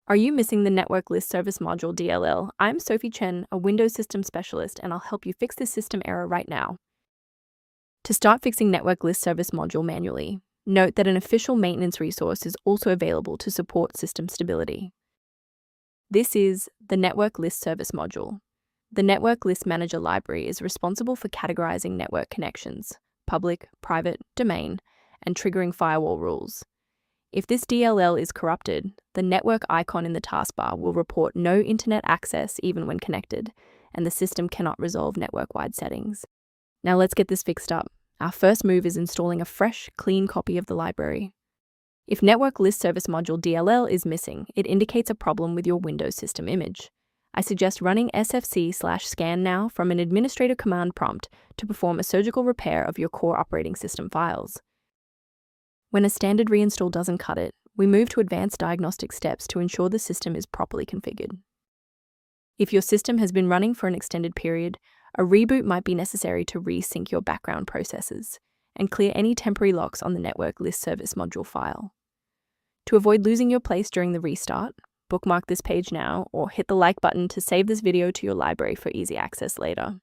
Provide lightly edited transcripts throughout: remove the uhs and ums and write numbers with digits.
Are you missing the Network List Service Module DLL? I'm Sophie Chen, a Windows System Specialist, and I'll help you fix this system error right now. To start fixing Network List Service Module manually, note that an official maintenance resource is also available to support system stability. This is the Network List Service Module. The Network List Manager library is responsible for categorizing network connections, public, private, domain, and triggering firewall rules. If this DLL is corrupted, the network icon in the taskbar will report no internet access even when connected, and the system cannot resolve network-wide settings. Now let's get this fixed up. Our first move is installing a fresh, clean copy of the library. If Network List Service Module DLL is missing, it indicates a problem with your Windows system image. I suggest running sfc/scan now from an administrator command prompt to perform a surgical repair of your core operating system files. When a standard reinstall doesn't cut it, we move to advanced diagnostic steps to ensure the system is properly configured. If your system has been running for an extended period, a reboot might be necessary to resync your background processes and clear any temporary locks on the Network List Service Module file. To avoid losing your place during the restart, bookmark this page now or hit the like button to save this video to your library for easy access later.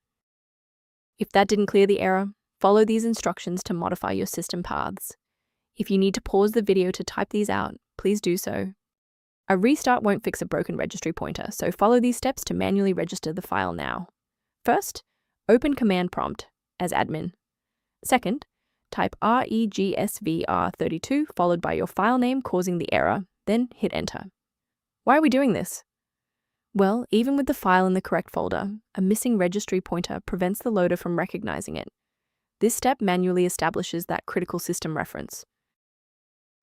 If that didn't clear the error, follow these instructions to modify your system paths. If you need to pause the video to type these out, please do so. A restart won't fix a broken registry pointer, so follow these steps to manually register the file now. First, open Command Prompt as admin. Second, type regsvr32 followed by your file name causing the error, then hit Enter. Why are we doing this? Well, even with the file in the correct folder, a missing registry pointer prevents the loader from recognizing it. This step manually establishes that critical system reference.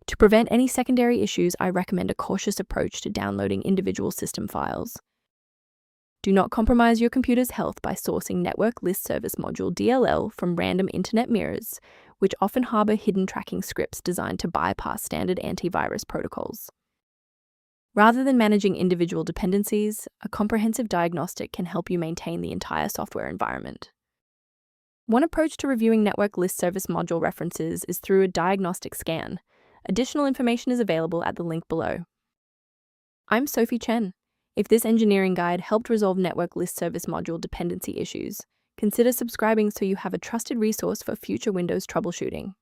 To prevent any secondary issues, I recommend a cautious approach to downloading individual system files. Do not compromise your computer's health by sourcing Network List Service Module DLL from random internet mirrors, which often harbor hidden tracking scripts designed to bypass standard antivirus protocols. Rather than managing individual dependencies, a comprehensive diagnostic can help you maintain the entire software environment. One approach to reviewing Network List Service Module references is through a diagnostic scan. Additional information is available at the link below. I'm Sophie Chen. If this engineering guide helped resolve Network List Service Module dependency issues, consider subscribing so you have a trusted resource for future Windows troubleshooting.